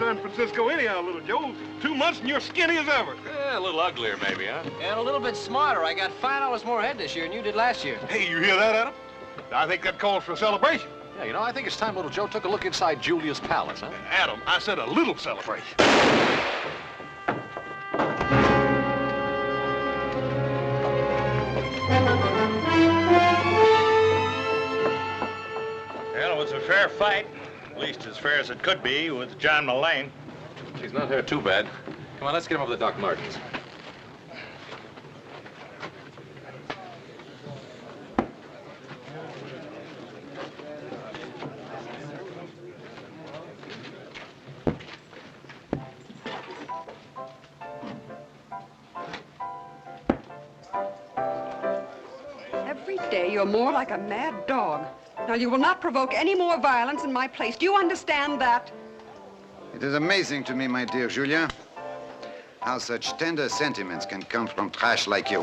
San Francisco anyhow, little Joe. 2 months and you're skinny as ever. Yeah, a little uglier maybe, huh? And a little bit smarter. I got $5 more head this year than you did last year. Hey, you hear that, Adam? I think that calls for a celebration. Yeah, you know, I think it's time little Joe took a look inside Julia's palace, huh? Adam, I said a little celebration. Well, it was a fair fight, at least as fair as it could be with John Mullane. She's not hurt too bad. Come on, let's get him over to Doc Martin's. Every day you're more like a mad dog. Now, you will not provoke any more violence in my place. Do you understand that? It is amazing to me, my dear Julia, how such tender sentiments can come from trash like you.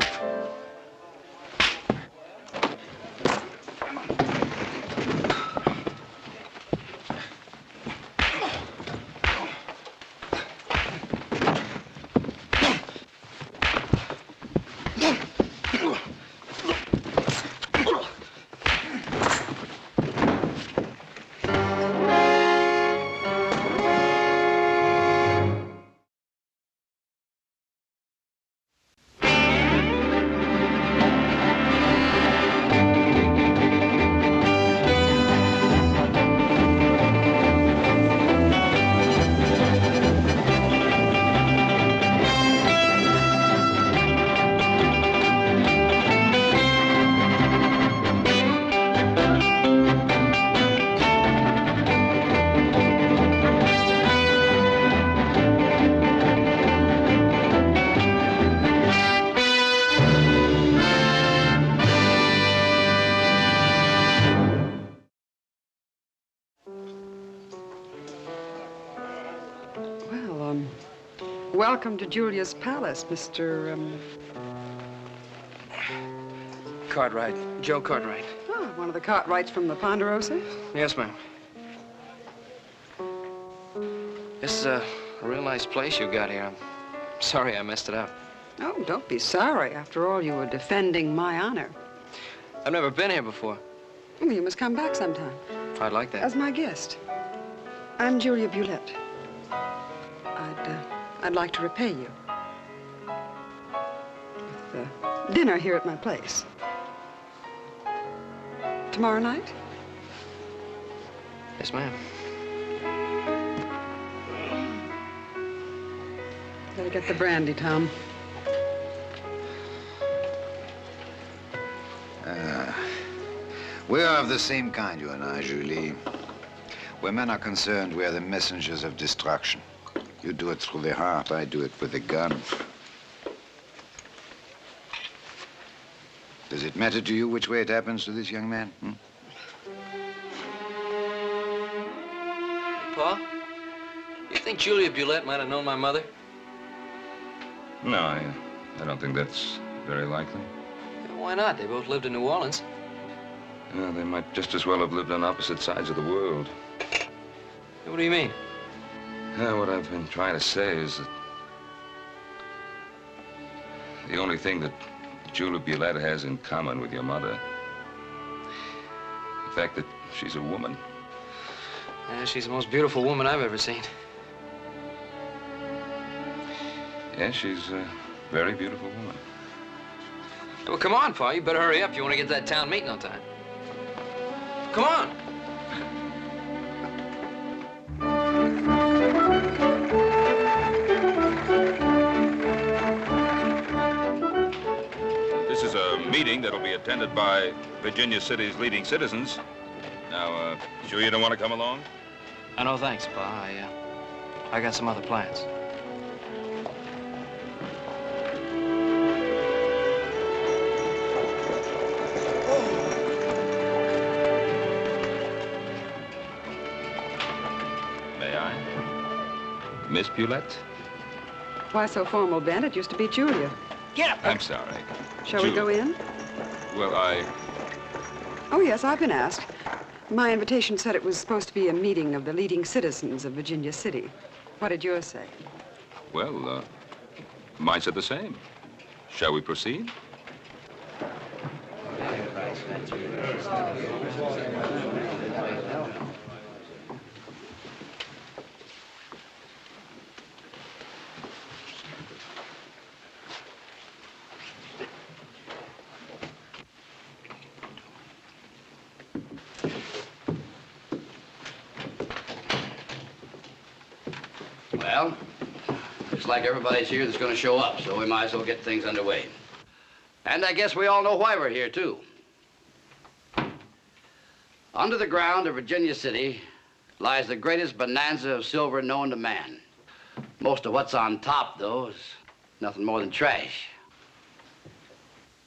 Welcome to Julia's palace, Mr. Cartwright. Joe Cartwright. Oh, one of the Cartwrights from the Ponderosa? Yes, ma'am. This is a real nice place you got here. I'm sorry I messed it up. Oh, don't be sorry. After all, you were defending my honor. I've never been here before. Well, you must come back sometime. I'd like that. As my guest. I'm Julia Bulette. I'd like to repay you with dinner here at my place. Tomorrow night? Yes, ma'am. Better get the brandy, Tom. We are of the same kind, you and I, Julie. Where men are concerned, we are the messengers of destruction. You do it through the heart, I do it with the gun. Does it matter to you which way it happens to this young man? Pa, you think Julia Bulette might have known my mother? No, I don't think that's very likely. Why not? They both lived in New Orleans. Well, they might just as well have lived on opposite sides of the world. What do you mean? What I've been trying to say is that the only thing that Julia Bulette has in common with your mother, the fact that she's a woman. Yeah, she's the most beautiful woman I've ever seen. Yeah, she's a very beautiful woman. Well, come on, Pa. You better hurry up if you want to get to that town meeting on time. Come on. This is a meeting that'll be attended by Virginia City's leading citizens. Now, sure you don't want to come along? No, thanks, Pa. I got some other plans. May I? Miss Bulette? Why so formal, Ben? It used to be Julia. Get up! I'm sorry. Shall we go in? Well, Oh, yes, I've been asked. My invitation said it was supposed to be a meeting of the leading citizens of Virginia City. What did yours say? Well, mine said the same. Shall we proceed? Well, looks like everybody's here that's going to show up, so we might as well get things underway. And I guess we all know why we're here, too. Under the ground of Virginia City lies the greatest bonanza of silver known to man. Most of what's on top, though, is nothing more than trash.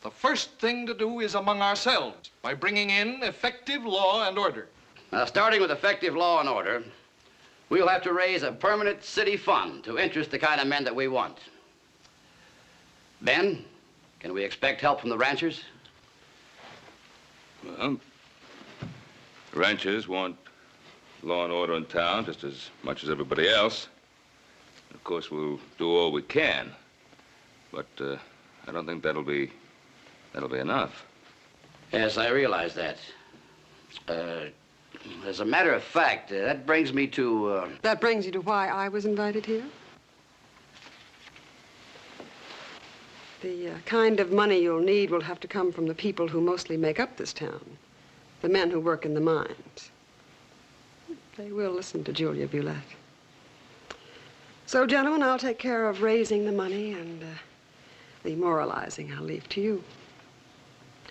The first thing to do is among ourselves by bringing in effective law and order. Now, starting with effective law and order, we'll have to raise a permanent city fund to interest the kind of men that we want. Ben, can we expect help from the ranchers? Well, ranchers want law and order in town just as much as everybody else. Of course, we'll do all we can, but I don't think that'll be enough. Yes, I realize that. As a matter of fact, that brings me to... That brings you to why I was invited here? The kind of money you'll need will have to come from the people who mostly make up this town. The men who work in the mines. They will listen to Julia Bulette. So, gentlemen, I'll take care of raising the money, and the moralizing I'll leave to you.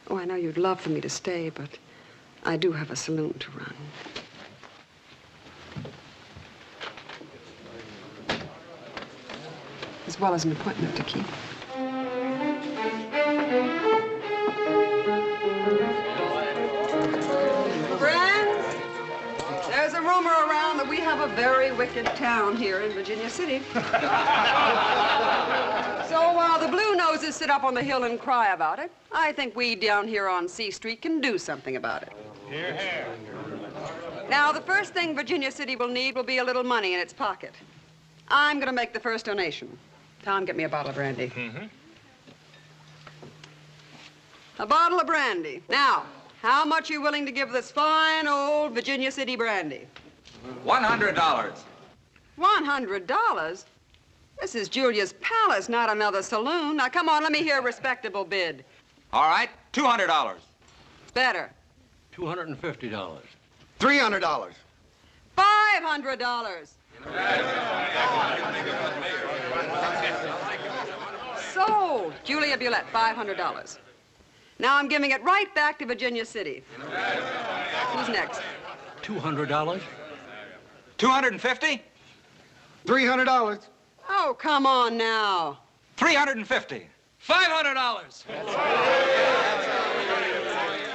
Oh, I know you'd love for me to stay, but I do have a saloon to run. As well as an appointment to keep. Friends, there's a rumor around that we have a very wicked town here in Virginia City. So while the Blue Noses sit up on the hill and cry about it, I think we down here on C Street can do something about it. Here, here. Now, the first thing Virginia City will need will be a little money in its pocket. I'm going to make the first donation. Tom, get me a bottle of brandy. Mm-hmm. A bottle of brandy. Now, how much are you willing to give this fine old Virginia City brandy? $100. $100? This is Julia's palace, not another saloon. Now, come on, let me hear a respectable bid. All right, $200. Better. $250. $300. $500. Sold. Julia Bulette, $500. Now I'm giving it right back to Virginia City. Who's next? $200. $250. $300. Oh, come on now. $350. $500.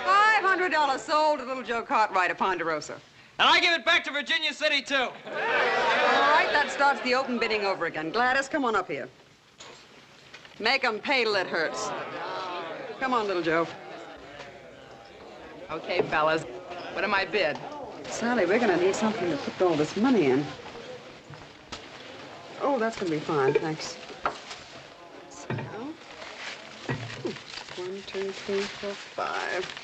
$500 sold to little Joe Cartwright of Ponderosa. And I give it back to Virginia City, too. All right, that starts the open bidding over again. Gladys, come on up here. Make 'em pay till it hurts. Come on, little Joe. Okay, fellas. What am I bid? Sally, we're gonna need something to put all this money in. Oh, that's gonna be fine, thanks. So, 1, 2, 3, 4, 5.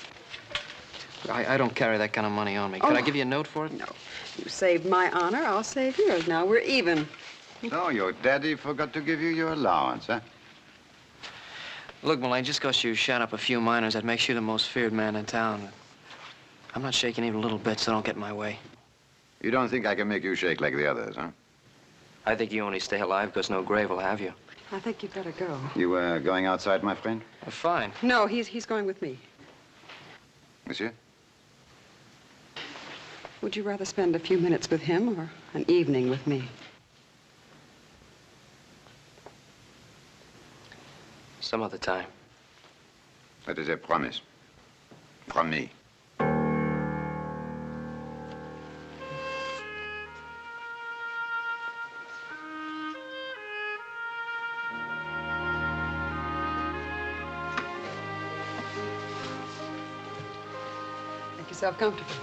I don't carry that kind of money on me. Could I give you a note for it? No. You saved my honor, I'll save yours. Now we're even. So your daddy forgot to give you your allowance, huh? Look, Mullane, just because you shot up a few miners, that makes you the most feared man in town. I'm not shaking even a little bit, so don't get in my way. You don't think I can make you shake like the others, huh? I think you only stay alive because no grave will have you. I think you'd better go. You going outside, my friend? Fine. No, he's going with me. Monsieur? Would you rather spend a few minutes with him or an evening with me? Some other time. That is a promise. From me. Make yourself comfortable.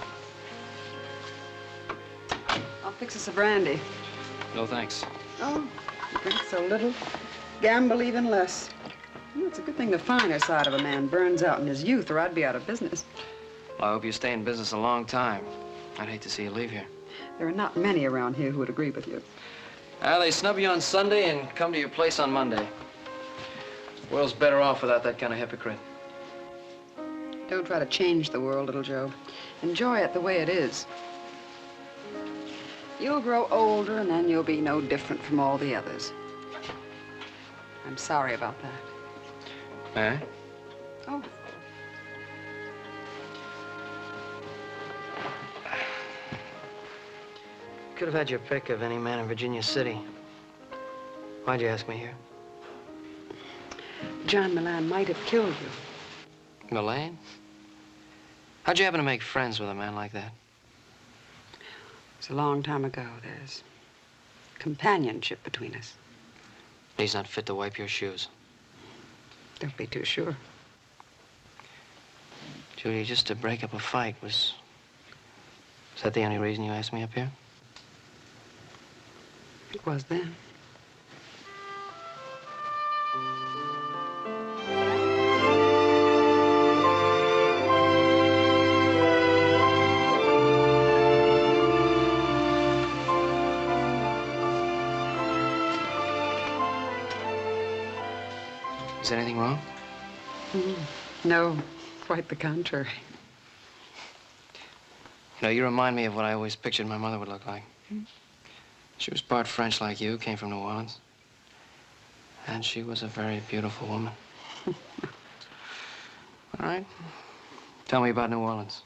I'll fix us a brandy. No, thanks. Oh, you drink so little, gamble even less. Well, it's a good thing the finer side of a man burns out in his youth, or I'd be out of business. Well, I hope you stay in business a long time. I'd hate to see you leave here. There are not many around here who would agree with you. They snub you on Sunday and come to your place on Monday. The world's better off without that kind of hypocrite. Don't try to change the world, little Joe. Enjoy it the way it is. You'll grow older, and then you'll be no different from all the others. I'm sorry about that. Eh? Oh. Could have had your pick of any man in Virginia City. Why'd you ask me here? John Milan might have killed you. Milan? How'd you happen to make friends with a man like that? It's a long time ago. There's companionship between us. He's not fit to wipe your shoes. Don't be too sure. Julia, just to break up a fight was that the only reason you asked me up here? It was then. Is anything wrong? No, quite the contrary. You know, you remind me of what I always pictured my mother would look like. She was part French like you, came from New Orleans. And she was a very beautiful woman. All right. Tell me about New Orleans.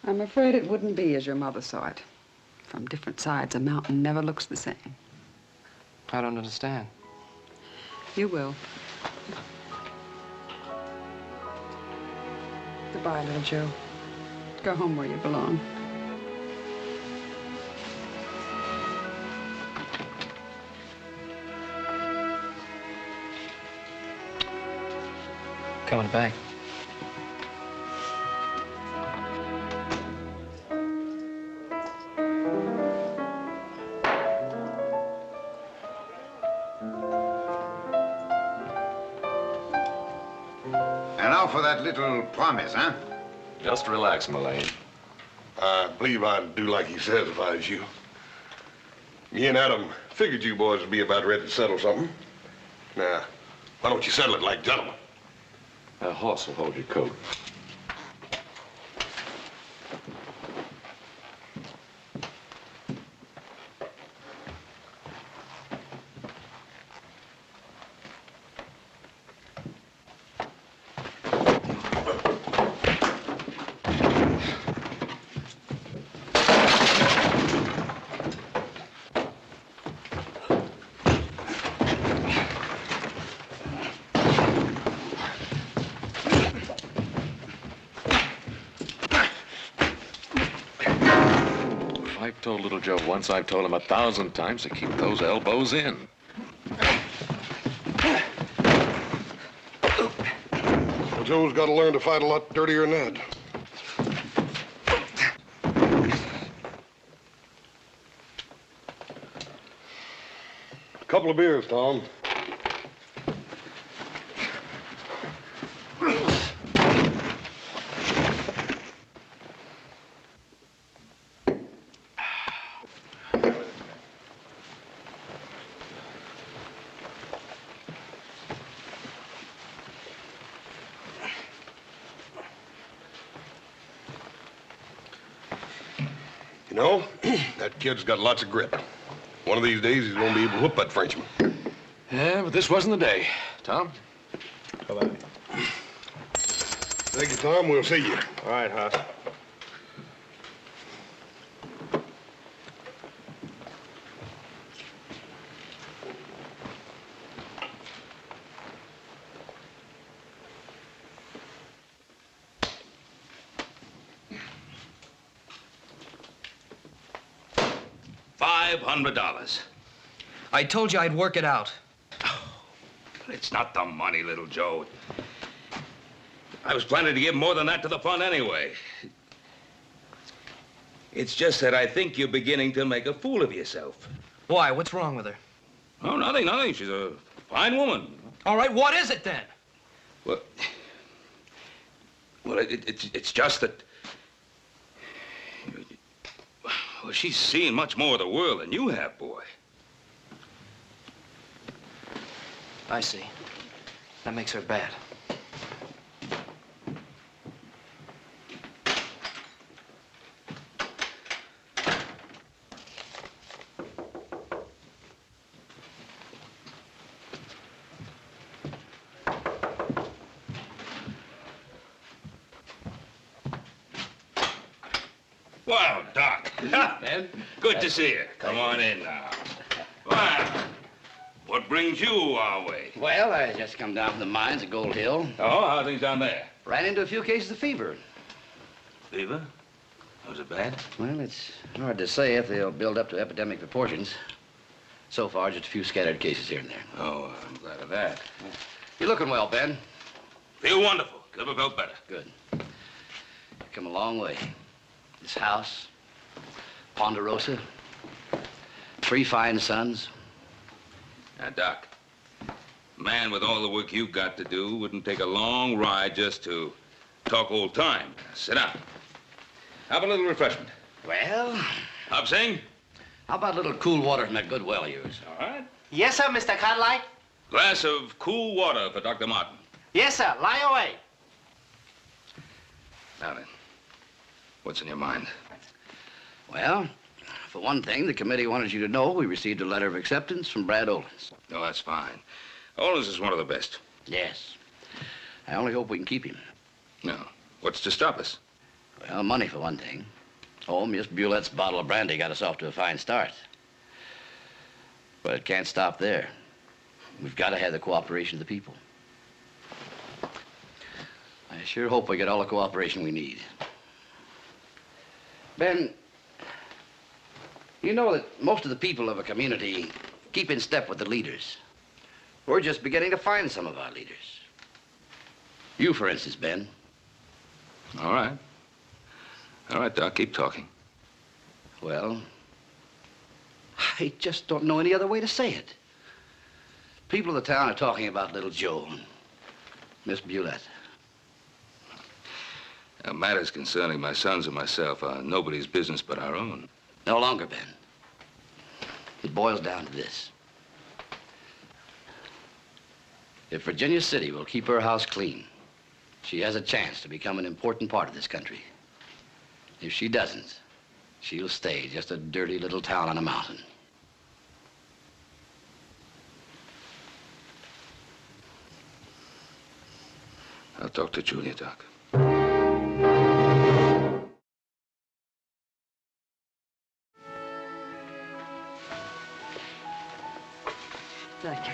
I'm afraid it wouldn't be as your mother saw it. From different sides, a mountain never looks the same. I don't understand. You will. Goodbye, little Joe. Go home where you belong. Coming back. And now for that little promise, huh? Just relax, Mullane. I believe I'd do like he says if I was you. Me and Adam figured you boys would be about ready to settle something. Now, why don't you settle it like gentlemen? A horse will hold your coat. I've told little Joe once, I've told him 1,000 times to keep those elbows in. Well, Joe's got to learn to fight a lot dirtier than that. A couple of beers, Tom. You know, that kid's got lots of grit. One of these days, he's gonna be able to whoop that Frenchman. Yeah, but this wasn't the day. Tom? Bye-bye. Thank you, Tom. We'll see you. All right, Hoss. $500. I told you I'd work it out. But it's not the money, little Joe. I was planning to give more than that to the fund anyway. It's just that I think you're beginning to make a fool of yourself. Why? What's wrong with her? Oh, nothing, nothing. She's a fine woman. All right, what is it then? Well, it's just that... Well, she's seen much more of the world than you have, boy. I see. That makes her bad. Well, Doc. Ben? Good to see you. Come on in now. Well, what brings you our way? Well, I just come down from the mines at Gold Hill. Oh, how are things down there? Ran into a few cases of fever. Fever? Was it bad? Well, it's hard to say if they'll build up to epidemic proportions. So far, just a few scattered cases here and there. Oh, I'm glad of that. You're looking well, Ben. Feel wonderful. Never felt better. Good. You've come a long way. This house, Ponderosa, 3 fine sons. Now, Doc, a man with all the work you've got to do wouldn't take a long ride just to talk old time. Sit down. Have a little refreshment. Well, Hop Sing? how about a little cool water from that good well of yours? All right. Yes, sir, Mr. Cartwright. Glass of cool water for Dr. Martin. Yes, sir. Lie away. Now then, what's in your mind? Well, for one thing, the committee wanted you to know we received a letter of acceptance from Brad Olins. Oh, that's fine. Olins is one of the best. Yes. I only hope we can keep him. No. What's to stop us? Well, money for one thing. Oh, Miss Bulette's bottle of brandy got us off to a fine start. But it can't stop there. We've got to have the cooperation of the people. I sure hope we get all the cooperation we need. Ben, you know that most of the people of a community keep in step with the leaders. We're just beginning to find some of our leaders. You, for instance, Ben. All right. All right, Doc, keep talking. Well, I just don't know any other way to say it. People of the town are talking about little Joe and Miss Bulette. Now, matters concerning my sons and myself are nobody's business but our own. No longer, Ben. It boils down to this. If Virginia City will keep her house clean, she has a chance to become an important part of this country. If she doesn't, she'll stay just a dirty little town on a mountain. I'll talk to Julia, Doc. Thank you.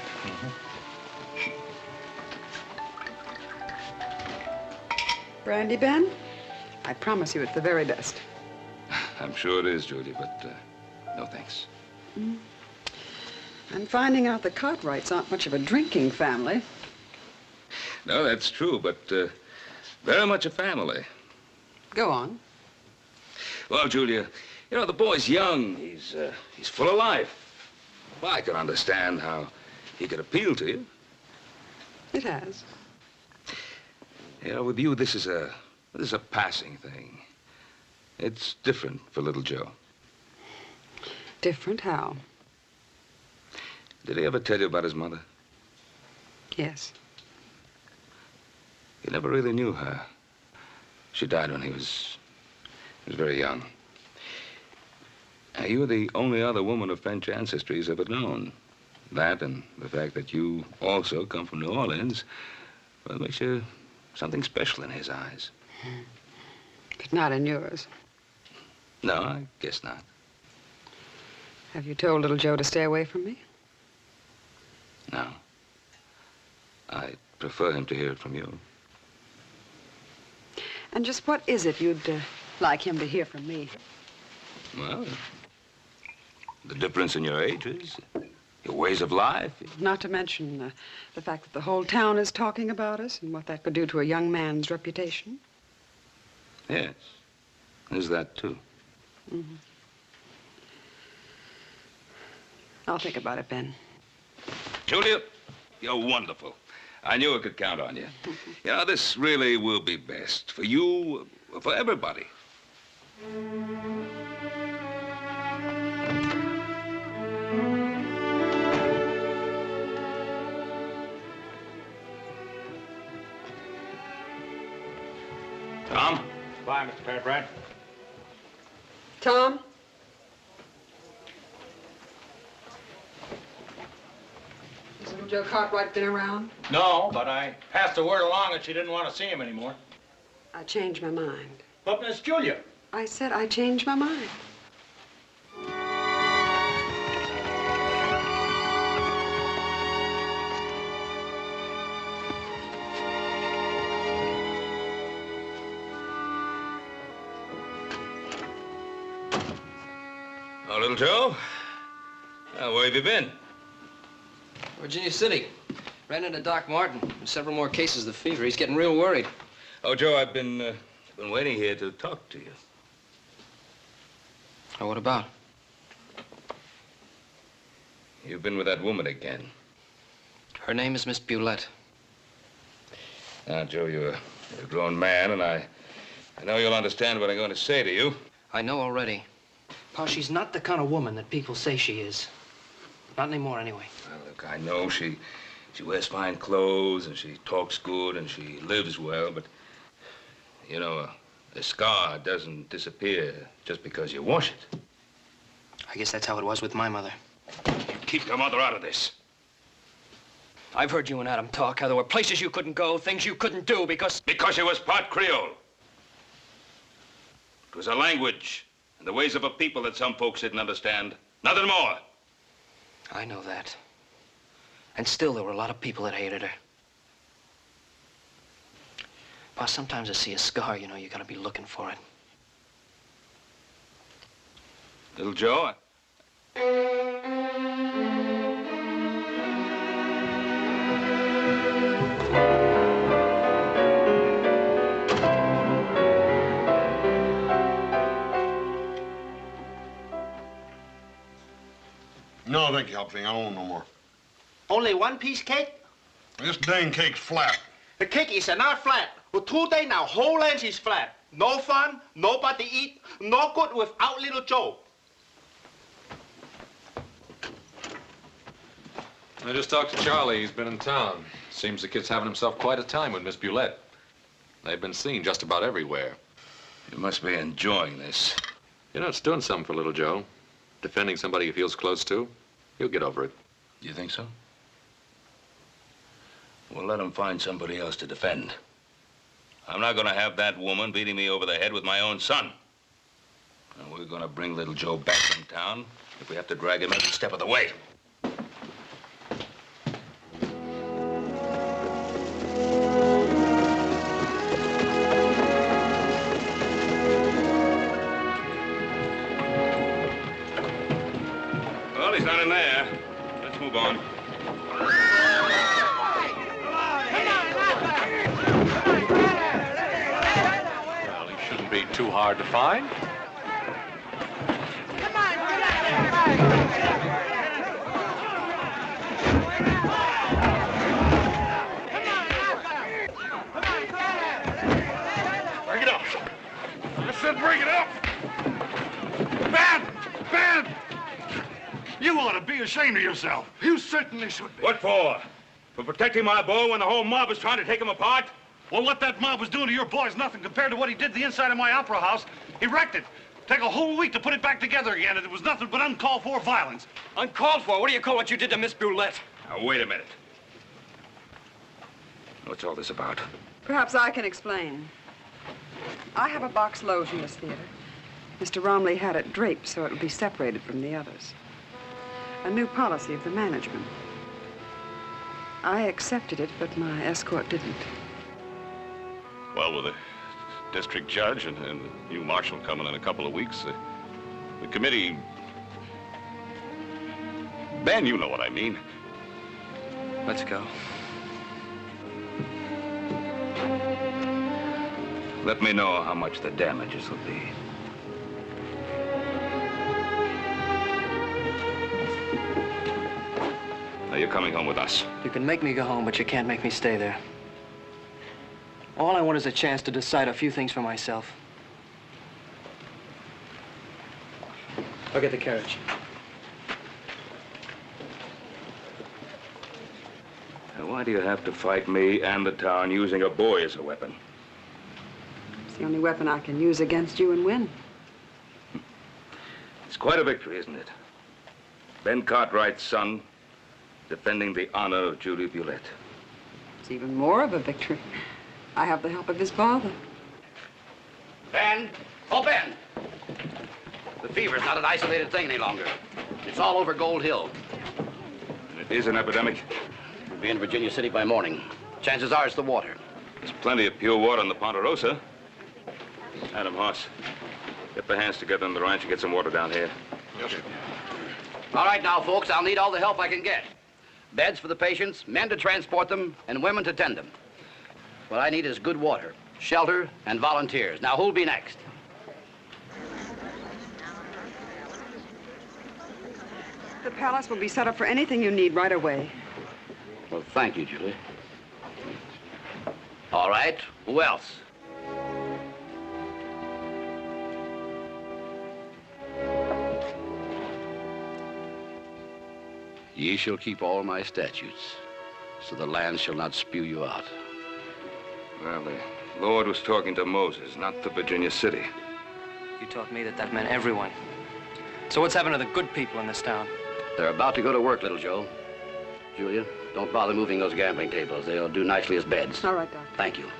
Brandy, Ben? I promise you it's the very best. I'm sure it is, Julia, but no thanks. I'm finding out the Cartwrights aren't much of a drinking family. No, that's true, but very much a family. Go on. Well, Julia, you know, the boy's young. He's full of life. Well, I can understand how he could appeal to you. It has. You know, with you, this is a passing thing. It's different for little Joe. Different how? Did he ever tell you about his mother? Yes. He never really knew her. She died when he was very young. Now, you're the only other woman of French ancestry he's ever known. That and the fact that you also come from New Orleans, well, makes you something special in his eyes. But not in yours. No, I guess not. Have you told little Joe to stay away from me? No. I prefer him to hear it from you. And just what is it you'd like him to hear from me? Well, the difference in your ages, your ways of life. Not to mention the fact that the whole town is talking about us and what that could do to a young man's reputation. Yes, there's that, too. Mm-hmm. I'll think about it, Ben. Julia, you're wonderful. I knew I could count on you. You know, this really will be best for you, for everybody. Tom? Bye, Mr. Fairbrand. Tom? Has little Joe Cartwright been around? No, but I passed the word along that she didn't want to see him anymore. I changed my mind. But Miss Julia. I said I changed my mind. Oh, little Joe? Where have you been? Virginia City. Ran into Doc Martin. There's several more cases of fever. He's getting real worried. Oh, Joe, I've been waiting here to talk to you. Oh, what about? You've been with that woman again. Her name is Miss Bulette. Now, Joe, you're a grown man, and I know you'll understand what I'm going to say to you. I know already. Pa, she's not the kind of woman that people say she is. Not anymore, anyway. Well, look, I know she wears fine clothes, and she talks good, and she lives well, but, you know, a scar doesn't disappear just because you wash it. I guess that's how it was with my mother. Keep your mother out of this. I've heard you and Adam talk, how there were places you couldn't go, things you couldn't do because... Because she was part Creole. It was a language and the ways of a people that some folks didn't understand. Nothing more. I know that. And still, there were a lot of people that hated her. Pa, sometimes I see a scar, you know, you gotta be looking for it. Little Joe, No, thank you, Hopsing. I don't want no more. Only one piece cake? This dang cake's flat. The cake is not flat. For 2 days now, whole length is flat. No fun, nobody eat, no good without little Joe. I just talked to Charlie. He's been in town. Seems the kid's having himself quite a time with Miss Bulette. They've been seen just about everywhere. you must be enjoying this. You know, it's doing something for little Joe. Defending somebody he feels close to. He'll get over it. You think so? Well, let him find somebody else to defend. I'm not gonna have that woman beating me over the head with my own son. And we're gonna bring little Joe back from town if we have to drag him every step of the way. Well, he's not in there. Let's move on. Well, he shouldn't be too hard to find. Bring it up. I said bring it up. Ben! Ben! You ought to be ashamed of yourself. You certainly should be. What for? For protecting my boy when the whole mob was trying to take him apart? Well, what that mob was doing to your boy is nothing compared to what he did to the inside of my opera house. He wrecked it. Take a whole week to put it back together again, and it was nothing but uncalled for violence. Uncalled for? What do you call what you did to Miss Bulette? Now, wait a minute. What's all this about? Perhaps I can explain. I have a box loge in this theater. Mr. Romley had it draped so it would be separated from the others. A new policy of the management. I accepted it, but my escort didn't. Well, with the district judge and the new marshal coming in a couple of weeks, the committee... Ben, you know what I mean. Let's go. Let me know how much the damages will be. you're coming home with us. You can make me go home, but you can't make me stay there. All I want is a chance to decide a few things for myself. I'll get the carriage. Now, why do you have to fight me and the town using a boy as a weapon? It's the only weapon I can use against you and win. It's quite a victory, isn't it? Ben Cartwright's son defending the honor of Julia Bulette. It's even more of a victory. I have the help of his father. Ben! Oh, Ben! The fever's not an isolated thing any longer. It's all over Gold Hill. And it is an epidemic? We'll be in Virginia City by morning. Chances are it's the water. There's plenty of pure water in the Ponderosa. Adam Hoss, get the hands together on the ranch and get some water down here. Yes, sir. All right now, folks, I'll need all the help I can get. Beds for the patients, men to transport them, and women to tend them. What I need is good water, shelter, and volunteers. Now, who'll be next? The palace will be set up for anything you need right away. Well, thank you, Julie. All right, who else? Ye shall keep all my statutes, so the land shall not spew you out. Well, the Lord was talking to Moses, not to Virginia City. You taught me that that meant everyone. So what's happened to the good people in this town? They're about to go to work, little Joe. Julia, don't bother moving those gambling tables. They'll do nicely as beds. All right, Doc. Thank you.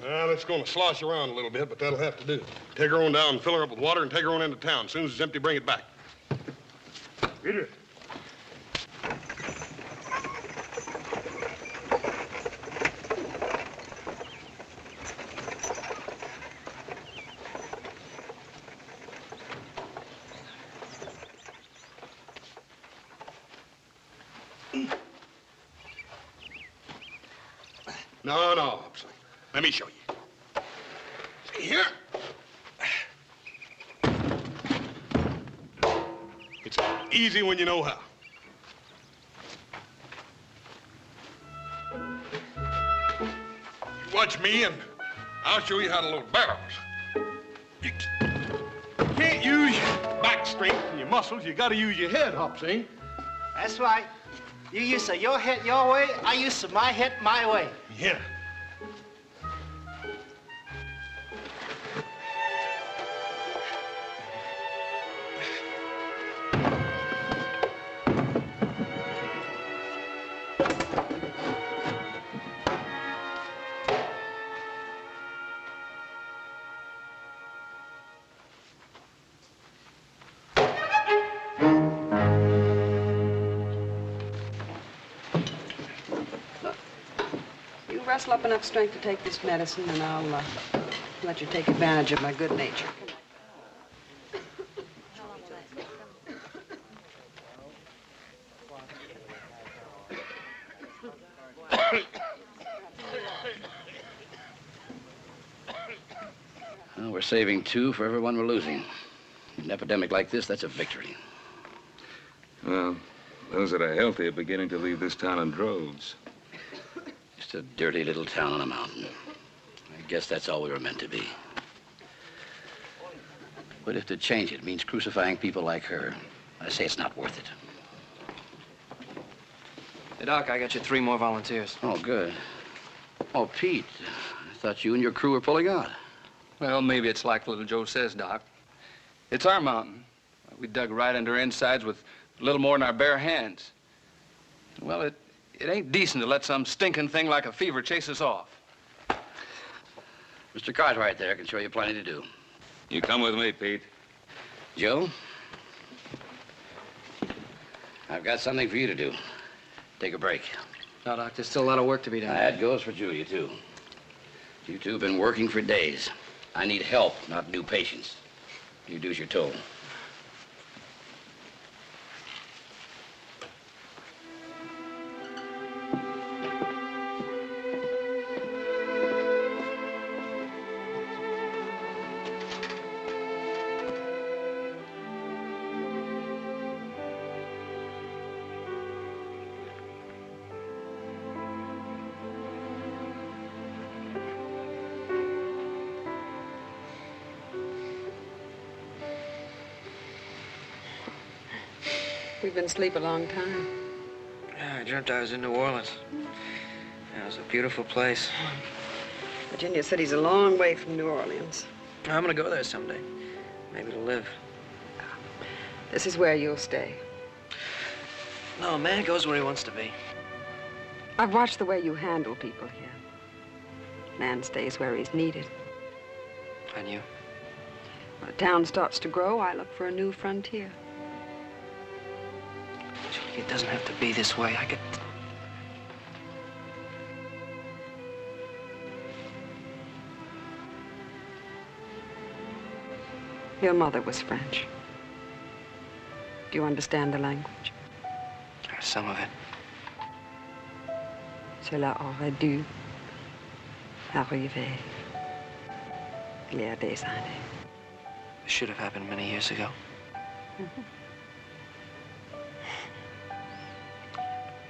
Well, it's going to slosh around a little bit, but that'll have to do. Take her on down and fill her up with water and take her on into town. As soon as it's empty, bring it back. Peter. No, Hobson. Let me show you. See here? It's easy when you know how. You watch me and I'll show you how to load barrels. You can't use your back strength and your muscles. You got to use your head, Hobson. That's right. You use your head your way, I use my head my way. Yeah. Wrestle up enough strength to take this medicine, and I'll let you take advantage of my good nature. Well, we're saving 2 for everyone we're losing. An epidemic like this, that's a victory. Well, those that are healthy are beginning to leave this town in droves. Just a dirty little town on a mountain. I guess that's all we were meant to be. But if to change it means crucifying people like her, I say it's not worth it. Hey, Doc, I got you 3 more volunteers. Oh, good. Oh, Pete, I thought you and your crew were pulling out. Well, maybe it's like little Joe says, Doc. It's our mountain. We dug right into her insides with a little more than our bare hands. Well, it ain't decent to let some stinking thing like a fever chase us off. Mr. Cartwright there can show you plenty to do. You come with me, Pete. Joe, I've got something for you to do. Take a break. No, Doc, there's still a lot of work to be done. That goes for Julia, too. You two have been working for days. I need help, not new patients. You do as you're told. You've been asleep a long time. Yeah, I dreamt I was in New Orleans. Yeah, it was a beautiful place. Virginia City's a long way from New Orleans. I'm gonna go there someday. Maybe to live. This is where you'll stay. No, a man goes where he wants to be. I've watched the way you handle people here. Man stays where he's needed. And you? When a town starts to grow, I look for a new frontier. Julia, it doesn't have to be this way. I could... Your mother was French. Do you understand the language? Some of it. Cela aurait dû arriver il y a des années. It should have happened many years ago.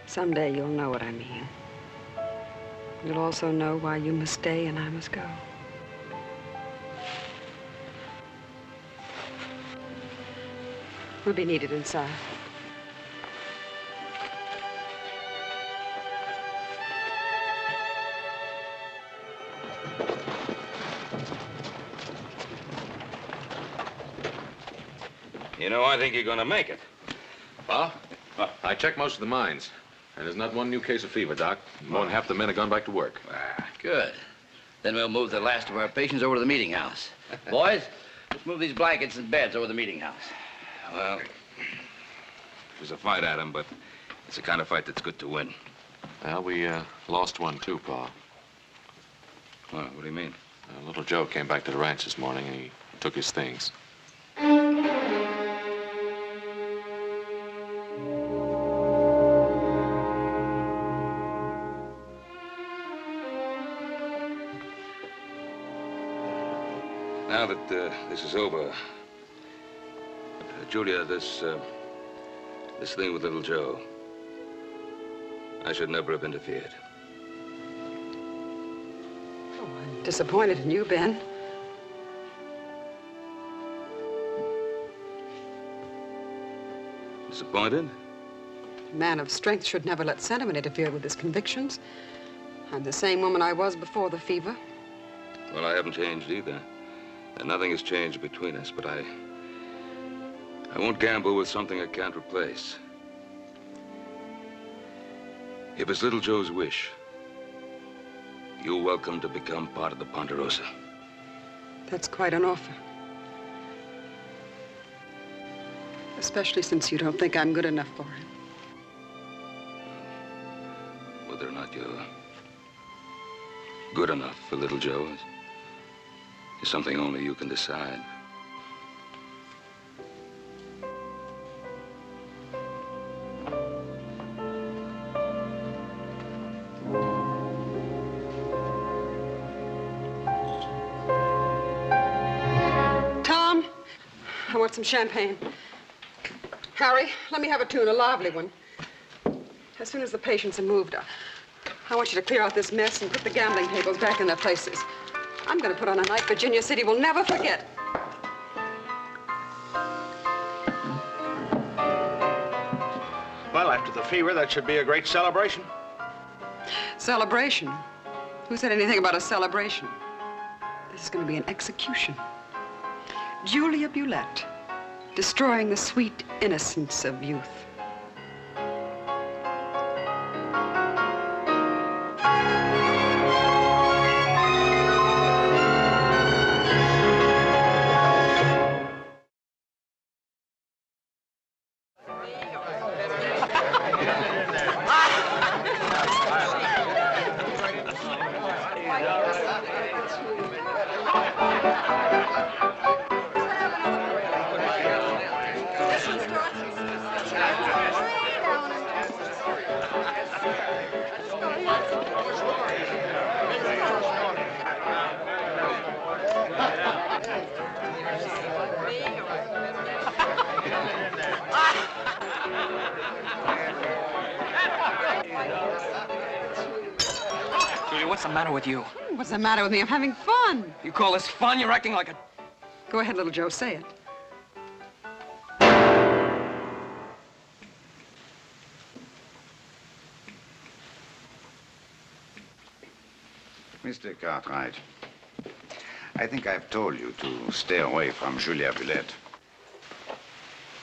Someday you'll know what I mean. You'll also know why you must stay and I must go. We'll be needed inside. You know, I think you're gonna make it. Pa? I checked most of the mines, and there's not one new case of fever, Doc. More than half the men have gone back to work. Good. Then we'll move the last of our patients over to the meeting house. Boys, let's move these blankets and beds over to the meeting house. Well, it was a fight, Adam, but it's the kind of fight that's good to win. Well, we lost one, too, Pa. What do you mean? Little Joe came back to the ranch this morning, and he took his things. Now that this is over, Julia, this thing with little Joe, I should never have interfered. Oh, I'm disappointed in you, Ben. Disappointed? A man of strength should never let sentiment interfere with his convictions. I'm the same woman I was before the fever. Well, I haven't changed either. And nothing has changed between us, but I won't gamble with something I can't replace. If it's little Joe's wish, you're welcome to become part of the Ponderosa. That's quite an offer. Especially since you don't think I'm good enough for him. Whether or not you're good enough for little Joe is something only you can decide. Tom, I want some champagne. Harry, let me have a tune, a lively one. As soon as the patients are moved, I want you to clear out this mess and put the gambling tables back in their places. I'm going to put on a night Virginia City will never forget. Well, after the fever, that should be a great celebration. Celebration? Who said anything about a celebration? This is going to be an execution. Julia Bulette, destroying the sweet innocence of youth. Julia, what's the matter with you? What's the matter with me? I'm having fun. You call this fun? You're acting like a... Go ahead, little Joe, say it. Mr. Cartwright, I think I've told you to stay away from Julia Bulette.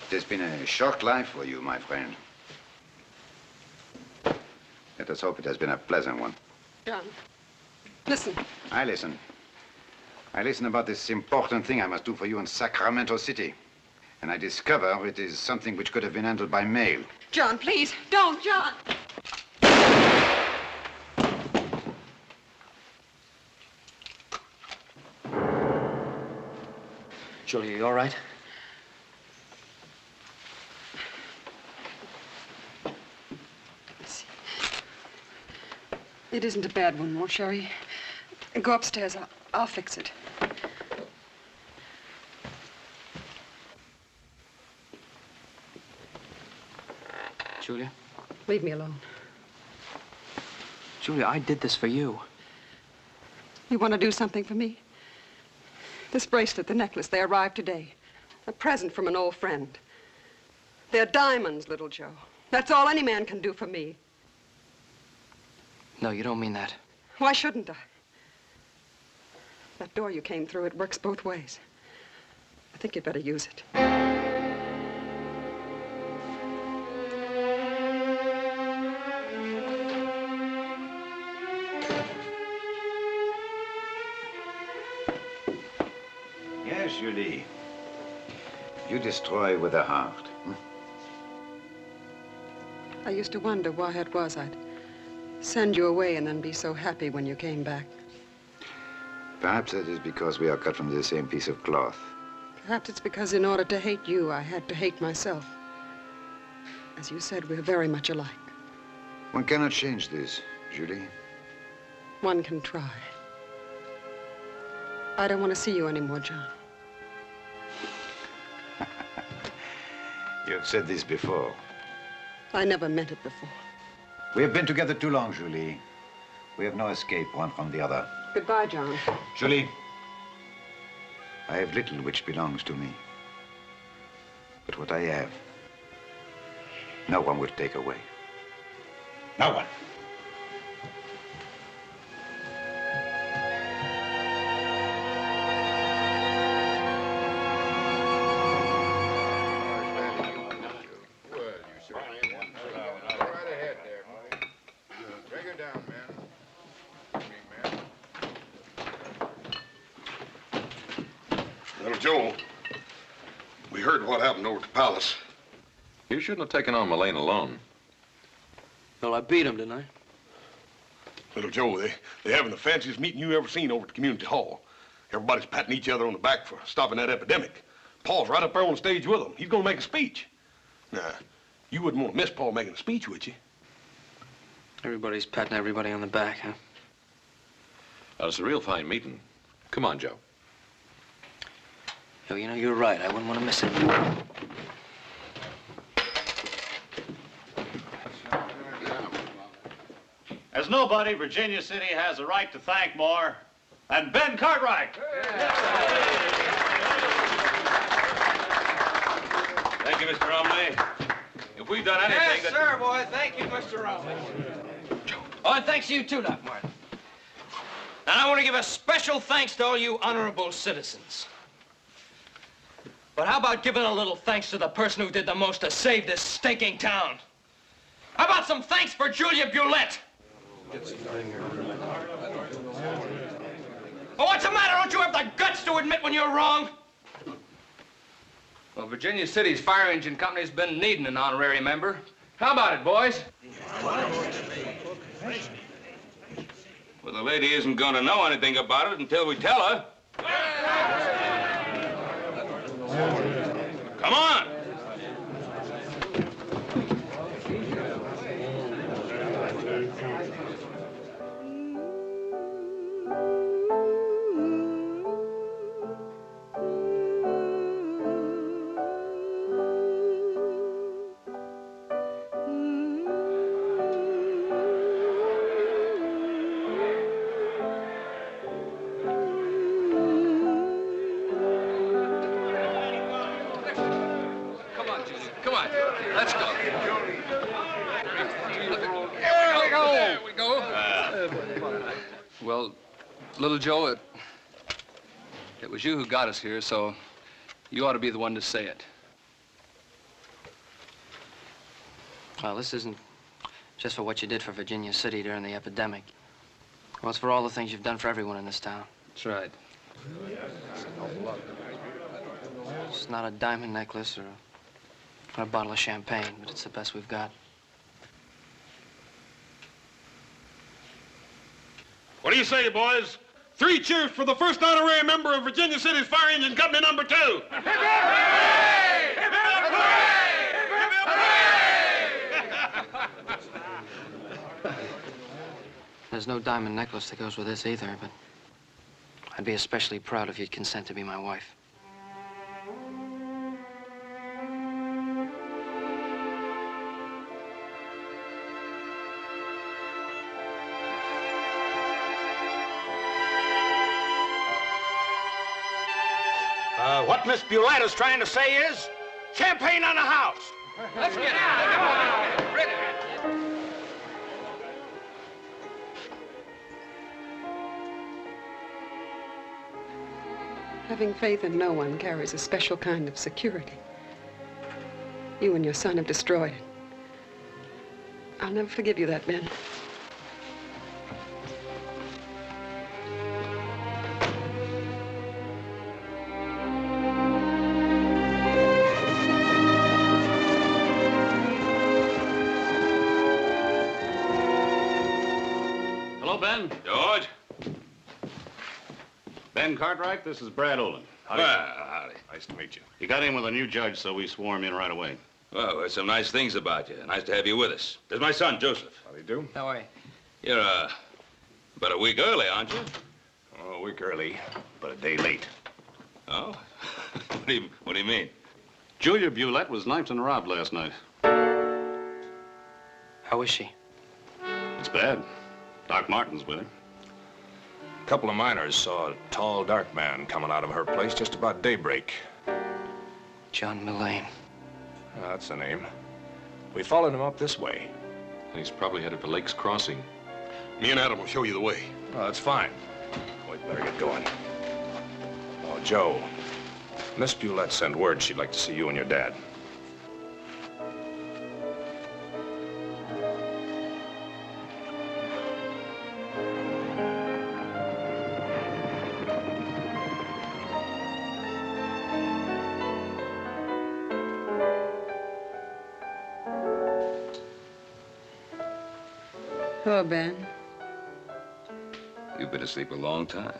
It has been a short life for you, my friend. Let us hope it has been a pleasant one. John, listen. I listen. I listen about this important thing I must do for you in Sacramento City. And I discover it is something which could have been handled by mail. John, please, don't, John. Julia, you all right? It isn't a bad one, more, Sherry. Go upstairs. I'll fix it. Julia? Leave me alone. Julia, I did this for you. You want to do something for me? This bracelet, the necklace, they arrived today. A present from an old friend. They're diamonds, little Joe. That's all any man can do for me. No, you don't mean that. Why shouldn't I? That door you came through, it works both ways. I think you'd better use it. Yes, Julie. You destroy with a heart. I used to wonder why it was I'd send you away and then be so happy when you came back. Perhaps it is because we are cut from the same piece of cloth. Perhaps it's because in order to hate you, I had to hate myself. As you said, we're very much alike. One cannot change this, Julie. One can try. I don't want to see you anymore, John. You have said this before. I never meant it before. We have been together too long, Julie. We have no escape one from the other. Goodbye, John. Julie, I have little which belongs to me. But what I have, no one will take away. No one. Little Joe, we heard what happened over at the palace. You shouldn't have taken on Mullane alone. Well, I beat him, didn't I? Little Joe, they're having the fanciest meeting you ever seen over at the community hall. Everybody's patting each other on the back for stopping that epidemic. Paul's right up there on the stage with them. He's gonna make a speech. Now, you wouldn't want to miss Paul making a speech, would you? Everybody's patting everybody on the back, huh? Well, it's a real fine meeting. Come on, Joe. Yo, you know, you're right. I wouldn't want to miss it. As nobody, Virginia City has a right to thank more than Ben Cartwright. Thank you, Mr. Romley. If we've done anything Yes, sir, boy. Thank you, Mr. Romley. Oh, and thanks to you too, Doc Martin. And I want to give a special thanks to all you honorable citizens. But how about giving a little thanks to the person who did the most to save this stinking town? How about some thanks for Julia Bulette? Well, what's the matter? Don't you have the guts to admit when you're wrong? Well, Virginia City's fire engine company's been needing an honorary member. How about it, boys? Well, the lady isn't going to know anything about it until we tell her. Come on. Little Joe, it was you who got us here, so you ought to be the one to say it. Well, this isn't just for what you did for Virginia City during the epidemic. Well, it's for all the things you've done for everyone in this town. That's right. It's not a diamond necklace or a bottle of champagne, but it's the best we've got. What do you say, boys? 3 cheers for the first honorary member of Virginia City's Fire Engine Company #2. There's no diamond necklace that goes with this either, but I'd be especially proud if you'd consent to be my wife. What Miss Bulette is trying to say is, champagne on the house. Let's get out. Come on. Ready. Having faith in no one carries a special kind of security. You and your son have destroyed it. I'll never forgive you that, Ben. Hello, Ben. George? Ben Cartwright, this is Brad Olin. Howdy. Howdy. Nice to meet you. You got in with a new judge, so we swore him in right away. Well, there's some nice things about you. Nice to have you with us. There's my son, Joseph. How do you do? How are you? You're, about a week early, aren't you? Oh, a week early, but a day late. Oh? What do you mean? Julia Bulette was knifed and robbed last night. How is she? It's bad. Doc Martin's with her. A couple of miners saw a tall, dark man coming out of her place just about daybreak. John Mullane. That's the name. We followed him up this way. And he's probably headed for Lake's Crossing. Me and Adam will show you the way. Oh, that's fine. We'd better get going. Oh, Joe. Miss Bulette sent word she'd like to see you and your dad. Hello, Ben. You've been asleep a long time.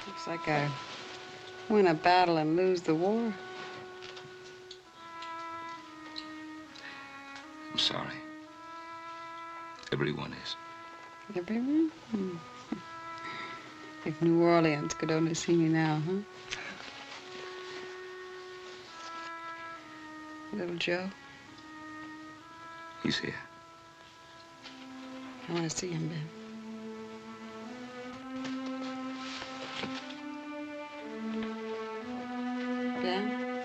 Looks like I win a battle and lose the war. I'm sorry. Everyone is. Everyone? If New Orleans could only see me now, huh? Little Joe? He's here. I want to see him, Ben. Ben?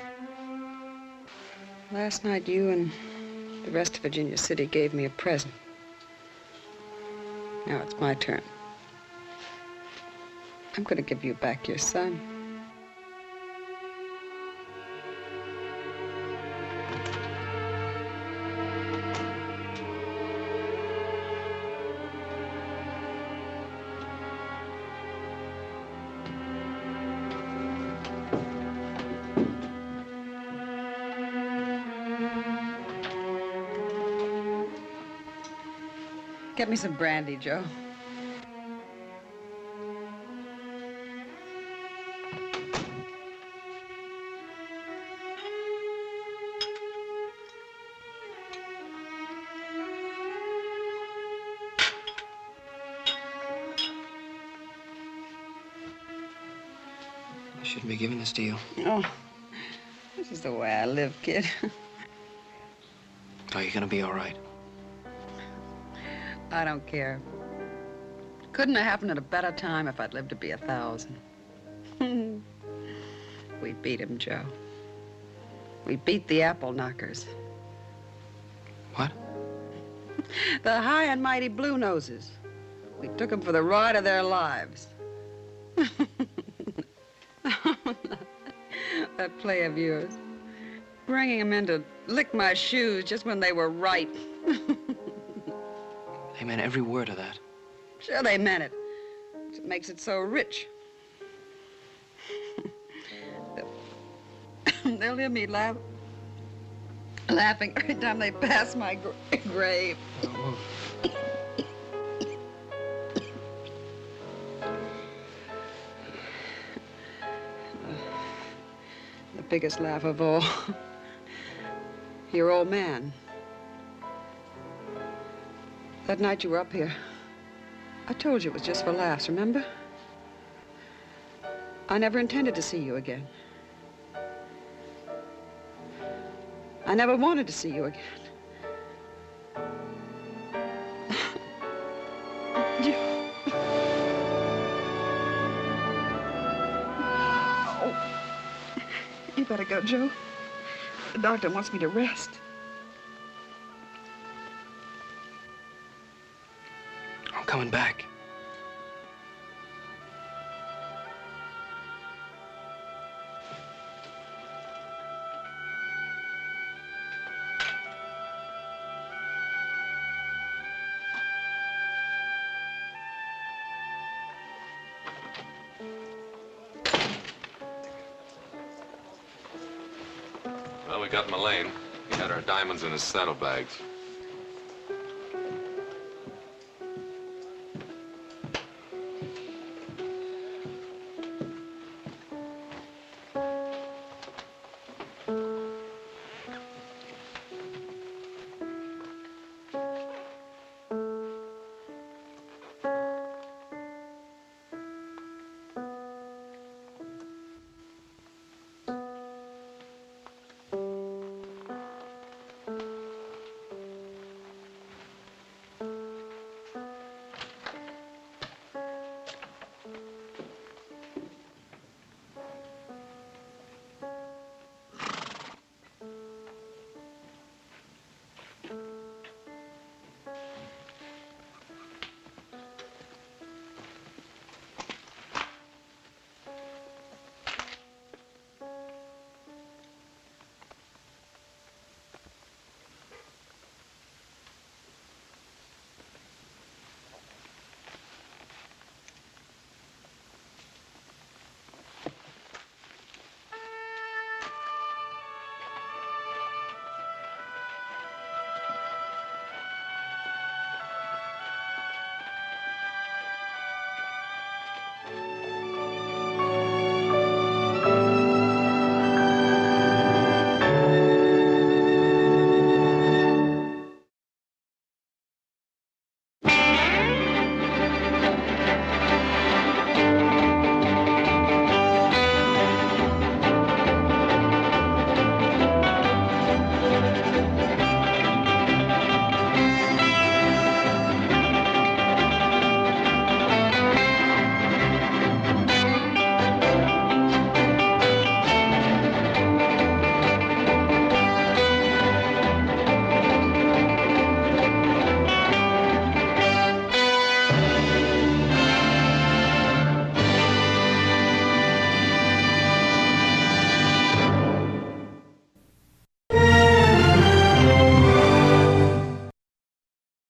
Last night, you and the rest of Virginia City gave me a present. Now it's my turn. I'm going to give you back your son. Get me some brandy, Joe. I shouldn't be giving this to you. Oh, this is the way I live, kid. Are you gonna be all right? I don't care. Couldn't have happened at a better time if I'd lived to be 1,000. We beat him, Joe. We beat the apple knockers. What? The high and mighty Blue Noses. We took them for the ride of their lives. That play of yours. Bringing them in to lick my shoes just when they were right. They meant every word of that. Sure they meant it. It makes it so rich. They'll hear me laughing every time they pass my grave. The biggest laugh of all. Your old man. That night you were up here, I told you it was just for laughs, remember? I never intended to see you again. I never wanted to see you again. Oh. You better go, Joe. The doctor wants me to rest. I'm coming back. Well, we got Mullane. He had our diamonds in his saddlebags.